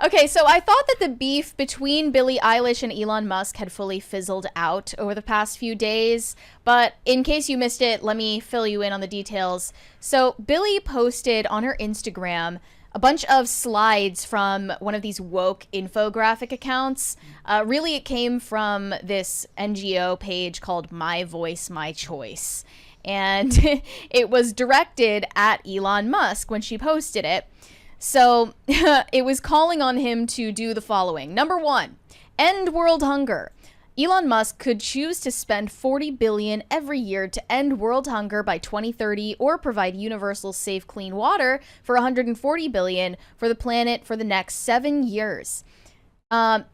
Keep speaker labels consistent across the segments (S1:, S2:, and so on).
S1: Okay, so I thought that the beef between Billie Eilish and Elon Musk had fully fizzled out over the past few days, but in case you missed it, let me fill you in on the details. So Billie posted on her Instagram a bunch of slides from one of these woke infographic accounts. Really, it came from this NGO page called My Voice, My Choice. And it was directed at Elon Musk when she posted it. So it was calling on him to do the following. Number 1, end world hunger. Elon Musk could choose to spend $40 billion every year to end world hunger by 2030 or provide universal safe clean water for $140 billion for the planet for the next 7 years.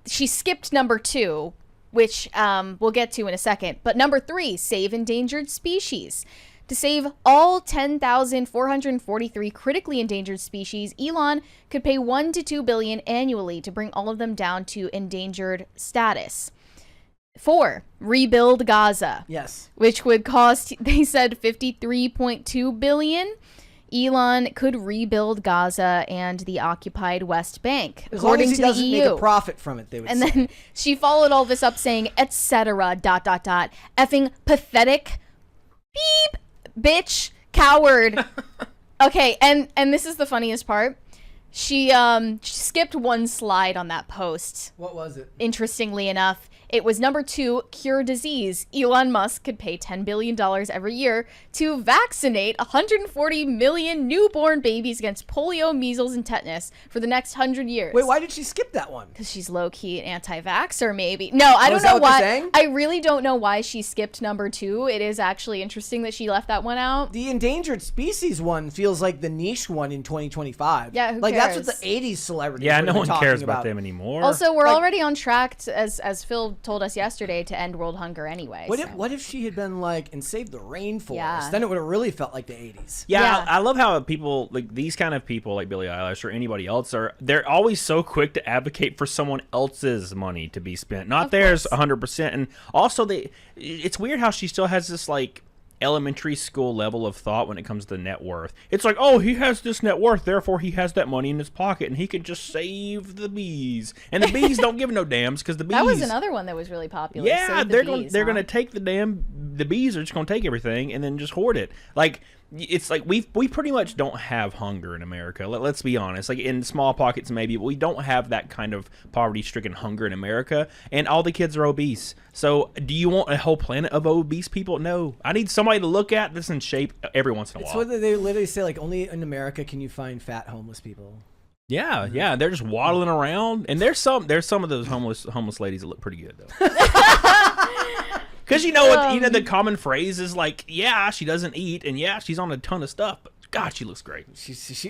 S1: She skipped number 2, which we'll get to in a second. But number 3, save endangered species. To save all 10,443 critically endangered species, Elon could pay $1 to $2 billion annually to bring all of them down to endangered status. 4, rebuild Gaza.
S2: Yes.
S1: Which would cost, they said, $53.2 billion. Elon could rebuild Gaza and the occupied West Bank,
S2: As long
S1: according
S2: as he
S1: to the
S2: doesn't
S1: EU.
S2: make a profit from it, they would
S1: And
S2: say.
S1: then she followed all this up saying, etc. ... Effing pathetic. Beep. Bitch. Coward. Okay, and this is the funniest part. She skipped one slide on that post.
S2: What was it?
S1: Interestingly enough, it was number 2, cure disease. Elon Musk could pay $10 billion every year to vaccinate 140 million newborn babies against polio, measles, and tetanus for the next 100 years.
S2: Wait, why did she skip that one?
S1: Because she's low-key anti-vaxxer, maybe. No, I don't
S2: is that
S1: know
S2: what they're
S1: why.
S2: saying?
S1: I really don't know why she skipped number 2. It is actually interesting that she left that one out.
S2: The endangered species one feels like the niche one in 2025.
S1: Yeah, who
S2: like
S1: cares?
S2: that's what the 80s celebrities
S3: Yeah,
S2: would
S3: no
S2: have
S3: one
S2: been
S3: cares
S2: talking
S3: about them anymore.
S1: Also, we're
S2: Like-
S1: already on track, as Phil told us yesterday, to end world hunger anyway.
S2: What if she had been like, and saved the rainforest?
S1: Yeah.
S2: Then it would have really felt like the 80s.
S3: Yeah,
S1: Yeah.
S3: I love how people, like these kind of people like Billie Eilish or anybody else, they're always so quick to advocate for someone else's money to be spent, not
S1: Of
S3: theirs
S1: course.
S3: 100%. And also, it's weird how she still has this like elementary school level of thought when it comes to net worth. It's like, oh, he has this net worth, therefore he has that money in his pocket and he can just save the bees. And the bees don't give no dams because the bees.
S1: That was another one that was really popular.
S3: Yeah,
S1: Save the
S3: they're
S1: bees,
S3: they're
S1: huh?
S3: gonna take the bees are just gonna take everything and then just hoard it. Like it's like we pretty much don't have hunger in America. Let's be honest. Like in small pockets maybe, but we don't have that kind of poverty-stricken hunger in America. And all the kids are obese. So do you want a whole planet of obese people? No. I need somebody to look at this in shape every once in a
S2: It's
S3: while.
S2: what they literally say, like, only in America can you find fat homeless people.
S3: Yeah, they're just waddling around. And there's some of those homeless ladies that look pretty good though. Because you know what, the common phrase is like, yeah, she doesn't eat, and yeah, she's on a ton of stuff, but God, she looks great.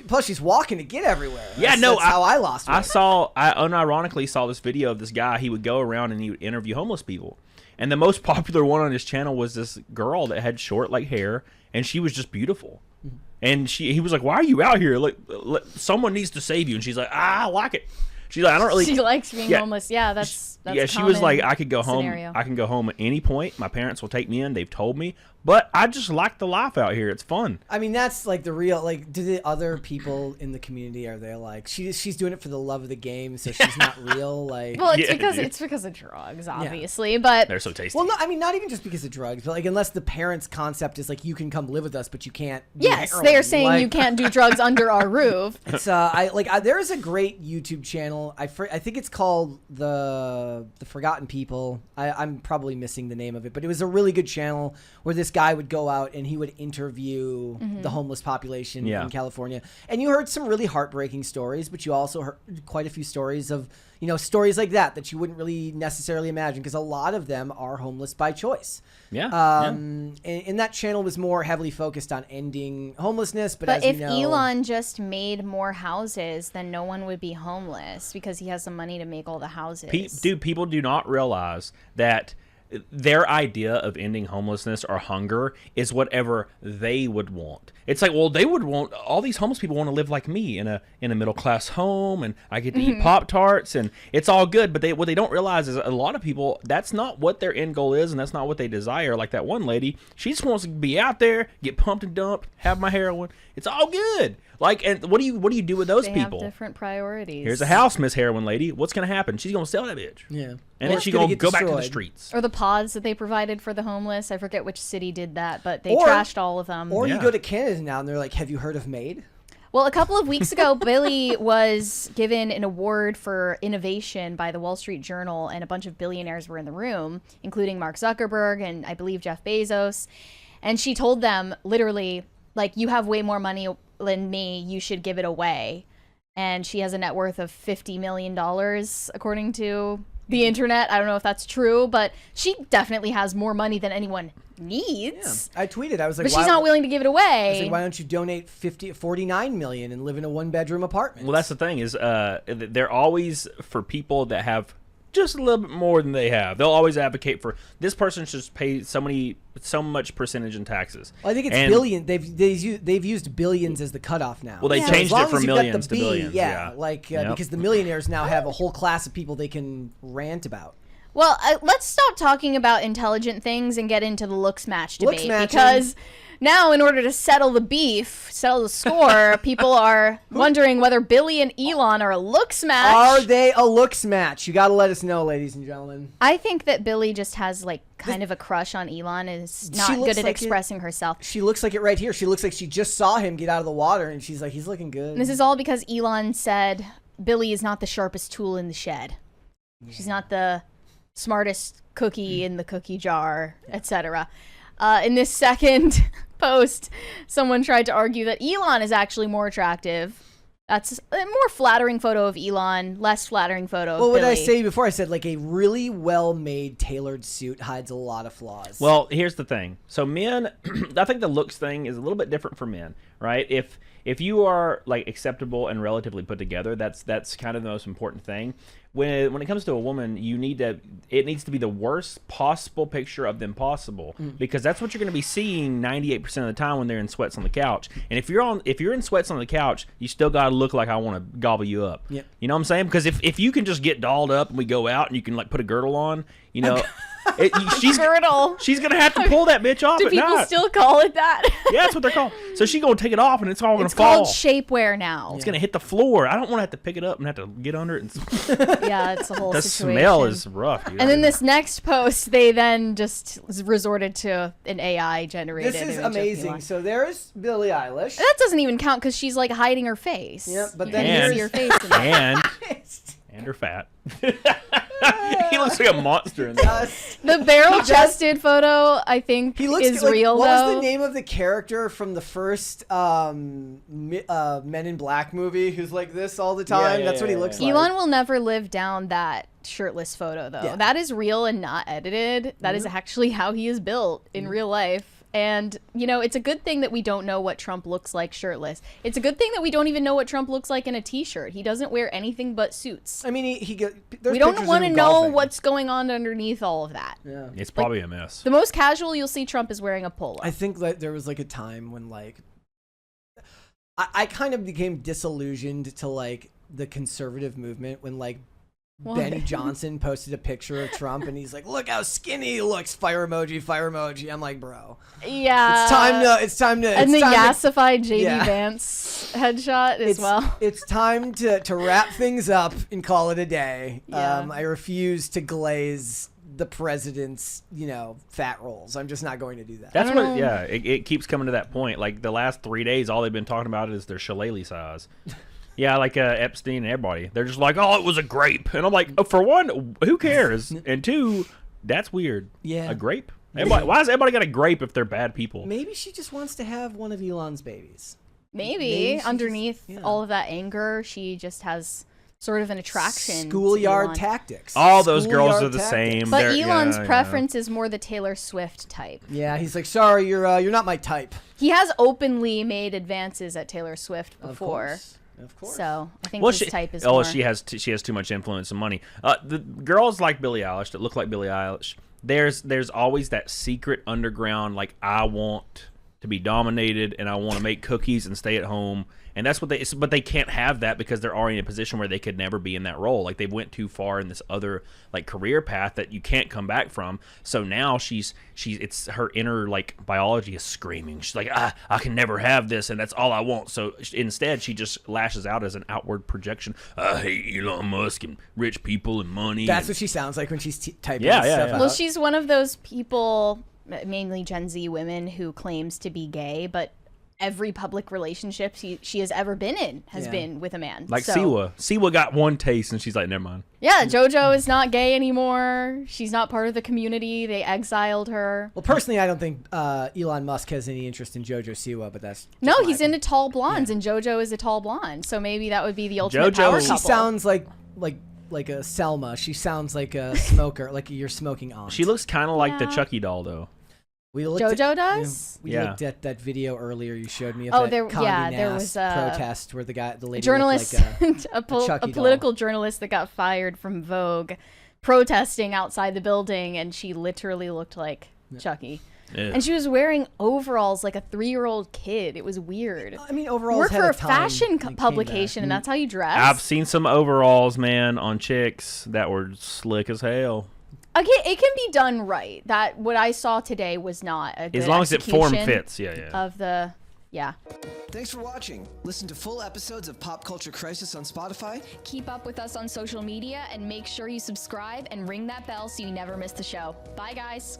S2: Plus she's walking to get everywhere.
S3: Yeah,
S2: That's how I lost weight.
S3: I unironically saw this video of this guy. He would go around and he would interview homeless people. And the most popular one on his channel was this girl that had short like hair, and she was just beautiful. And he was like, "Why are you out here? Like, someone needs to save you." And she's like, "I like it." She's like, "I don't really."
S1: She likes being homeless. Yeah, that's
S3: yeah. She was like, "I could go home.
S1: scenario.
S3: I can go home at any point. My parents will take me in. They've told me, but I just like the life out here. It's fun."
S2: I mean, that's like the real, like, do the other people in the community, are they like, she's doing it for the love of the game, so she's not real? Like,
S1: Well,
S3: Yeah, dude.
S1: it's because of drugs, obviously, but
S3: They're so tasty.
S2: well, no, I mean, not even just because of drugs, but like, unless the parents' concept is like, you can come live with us, but you can't. Do
S1: yes,
S2: heroin.
S1: they are saying
S2: Like,
S1: you can't do drugs under our roof.
S2: It's there is a great YouTube channel. I think it's called the Forgotten People. I'm probably missing the name of it, but it was a really good channel where this guy would go out and he would interview the homeless population in California. And you heard some really heartbreaking stories, but you also heard quite a few stories of, stories like that you wouldn't really necessarily imagine, because a lot of them are homeless by choice. And that channel was more heavily focused on ending homelessness. But as
S1: if
S2: you know,
S1: Elon just made more houses, then no one would be homeless because he has the money to make all the houses.
S3: People do not realize that their idea of ending homelessness or hunger is whatever they would want. It's like, well, they would want, all these homeless people want to live like me in a middle class home, and I get to eat Pop-Tarts, and it's all good. But what they don't realize is a lot of people, that's not what their end goal is, and that's not what they desire. Like that one lady, she just wants to be out there, get pumped and dumped, have my heroin. It's all good. Like, and what do you do with those
S1: They
S3: people?
S1: have different priorities.
S3: Here's a house, Miss Heroin Lady. What's gonna happen? She's gonna sell that bitch.
S2: Yeah.
S3: And then she's gonna go back to the streets.
S1: Or the pods that they provided for the homeless. I forget which city did that, but they
S2: Or-
S1: trashed all of them.
S2: Or
S3: Yeah.
S2: you go to Canada now and they're like, have you heard of Maid?
S1: Well, a couple of weeks ago, Billie was given an award for innovation by the Wall Street Journal, and a bunch of billionaires were in the room, including Mark Zuckerberg and I believe Jeff Bezos. And she told them literally, like, you have way more money than me, you should give it away. And she has a net worth of $50 million, according to the internet. I don't know if that's true, but she definitely has more money than anyone needs.
S2: I tweeted. I was like,
S1: But she's not willing to give it
S2: I was
S1: away.
S2: like, why don't you donate 49 million and live in a 1-bedroom apartment?
S3: Well, that's the thing is, they're always for people that have just a little bit more than they have. They'll always advocate for this person should pay so much percentage in taxes.
S2: I think it's
S3: And-
S2: billion. They've used billions as the cutoff now.
S3: Well, they
S2: So
S3: changed
S2: as long
S3: it from
S2: as you've got the
S3: millions to
S2: B,
S3: billions. Yeah.
S2: like
S3: Yep.
S2: because the millionaires now have a whole class of people they can rant about.
S1: Well, let's stop talking about intelligent things and get into the Looksmatch debate.
S2: Looksmatching.
S1: Because now, in order to settle the beef, settle the score, people are wondering whether Billie and Elon are a Looksmatch.
S2: Are they a looks match? You got to let us know, ladies and gentlemen.
S1: I think that Billie just has, like, kind of a crush on Elon, and is
S2: She
S1: not
S2: looks
S1: good at
S2: like
S1: expressing herself.
S2: She looks like it right here. She looks like she just saw him get out of the water, and she's like, he's looking good.
S1: And this is all because Elon said Billie is not the sharpest tool in the shed. She's not the smartest cookie in the cookie jar, etc. In this second post, someone tried to argue that Elon is actually more attractive. That's a more flattering photo of Elon, less flattering photo of
S2: Well, what did I
S1: Billie.
S2: say before? I said like a really well-made, tailored suit hides a lot of flaws.
S3: Well, here's the thing. So men, I think the looks thing is a little bit different for men, right? If you are like acceptable and relatively put together, that's kind of the most important thing. When it comes to a woman, it needs to be the worst possible picture of them possible, because that's what you're going to be seeing 98% of the time when they're in sweats on the couch. And if you're in sweats on the couch, you still got to look like I want to gobble you up.
S2: Yep.
S3: You know what I'm saying? Because if you can just get dolled up and we go out and you can like put a girdle on, you know,
S1: Girdle.
S3: she's gonna have to pull that bitch off
S1: Do
S3: at
S1: people
S3: night.
S1: still call it that?
S3: Yeah, that's what they're called. So she's gonna take it off and it's all gonna
S1: It's
S3: fall.
S1: called shapewear now.
S3: It's gonna hit the floor. I don't want to have to pick it up and have to get under it.
S1: Yeah, it's a whole
S3: The
S1: situation.
S3: smell is rough. Dude.
S1: And then this next post, they then just resorted to an AI generated.
S2: this is
S1: image of
S2: amazing.
S1: Elon.
S2: So there's Billie Eilish.
S1: That doesn't even count because she's like hiding her face.
S2: Yep, but
S1: You
S2: then
S1: can't
S3: here's-
S1: see her face. In that.
S3: and her fat. He looks like a monster in that.
S1: The barrel-chested photo, I think,
S2: He looks
S1: is
S2: like,
S1: real
S2: what
S1: though.
S2: was the name of the character from the first Men in Black movie who's like this all the time?
S3: yeah,
S2: That's what he
S3: yeah,
S2: looks
S3: yeah.
S2: like.
S1: Elon will never live down that shirtless photo though.
S2: Yeah.
S1: That is real and not edited. That is actually how he is built in real life. And, you know, it's a good thing that we don't know what Trump looks like shirtless. It's a good thing that we don't even know what Trump looks like in a t-shirt. He doesn't wear anything but suits.
S2: I mean, there's
S1: We don't
S2: pictures of
S1: want to
S2: him
S1: know
S2: golfing.
S1: what's going on underneath all of that.
S2: Yeah.
S3: It's probably a mess.
S1: The most casual you'll see Trump is wearing a polo.
S2: I think that there was like a time when like I kind of became disillusioned to like the conservative movement when like
S1: What?
S2: Benny Johnson posted a picture of Trump and he's like, "Look how skinny he looks!" Fire emoji, fire emoji. I'm like, bro,
S1: Yeah.
S2: it's time to.
S1: And
S2: it's
S1: the
S2: time to-
S1: yassified JD
S2: Yeah.
S1: Vance headshot as well.
S2: It's time to wrap things up and call it a day.
S1: Yeah.
S2: I refuse to glaze the president's, fat rolls. I'm just not going to do that.
S3: That's
S1: don't
S3: what.
S1: know.
S3: Yeah, it keeps coming to that point. Like the last 3 days, all they've been talking about is their shillelagh size. Yeah, like Epstein and everybody. They're just like, oh, it was a grape. And I'm like, oh, for one, who cares? And two, that's weird.
S2: Yeah.
S3: A grape? Everybody, why has everybody got a grape if they're bad people?
S2: Maybe she just wants to have one of Elon's babies.
S1: Maybe
S2: Maybe she
S1: underneath
S2: just- yeah.
S1: all of that anger, she just has sort of an attraction. to
S2: Schoolyard
S1: Elon.
S2: tactics.
S3: All those girls
S2: Schoolyard
S3: are the
S2: tactics.
S3: same.
S1: But
S3: They're-
S1: Elon's
S3: yeah, yeah.
S1: preference is more the Taylor Swift type.
S2: Yeah, he's like, sorry, you're not my type.
S1: He has openly made advances at Taylor Swift before.
S2: Of course.
S1: So I think
S3: Well,
S1: his
S3: she,
S1: type is
S3: oh,
S1: more.
S3: she has too much influence and money. The girls like Billie Eilish that look like Billie Eilish. There's always that secret underground like I want to be dominated, and I want to make cookies and stay at home. And that's what but they can't have that because they're already in a position where they could never be in that role. Like, they went too far in this other like career path that you can't come back from. So now it's her inner like biology is screaming. She's like, I can never have this, and that's all I want. So instead, she just lashes out as an outward projection. I hate Elon Musk and rich people and money.
S2: That's what she sounds like when she's typing
S3: Yeah,
S2: this stuff out.
S1: Well, she's one of those people, mainly Gen Z women, who claims to be gay, but every public relationship she has ever been in has been with a man.
S3: Like
S1: so,
S3: Siwa. Siwa got one taste, and she's like, never mind.
S1: Yeah, JoJo is not gay anymore. She's not part of the community. They exiled her.
S2: Well, personally, I don't think Elon Musk has any interest in JoJo Siwa, but that's just
S1: No,
S2: my
S1: he's
S2: opinion.
S1: into tall blondes, and JoJo is a tall blonde. So maybe that would be the ultimate power
S3: JoJo-
S1: couple.
S2: She sounds like a Selma. She sounds like a smoker, like you're smoking aunt.
S3: She looks kind of like the
S1: Yeah.
S3: Chucky doll, though.
S2: We looked
S1: JoJo
S2: at,
S1: does?
S2: We
S3: Yeah.
S2: looked at that video earlier you showed me of
S1: Oh,
S2: that
S1: there-
S2: Condé
S1: yeah, there
S2: Nast
S1: was a
S2: protest where the lady
S1: Journalist,
S2: looked like
S1: a
S2: Chucky
S1: political journalist that got fired from Vogue, protesting outside the building, and she literally looked like Chucky.
S3: Yeah.
S1: And she was wearing overalls like a 3-year-old kid. It was weird.
S2: I mean, overall,
S1: Work for a fashion publication, and that's how you dress.
S3: I've seen some overalls, man, on chicks that were slick as hell.
S1: Okay, it can be done right. That what I saw today was not a good
S3: As long as it form
S1: execution
S3: fits. Yeah, yeah.
S1: Of the, yeah.
S4: Thanks for watching. Listen to full episodes of Pop Culture Crisis on Spotify.
S5: Keep up with us on social media and make sure you subscribe and ring that bell so you never miss the show. Bye, guys.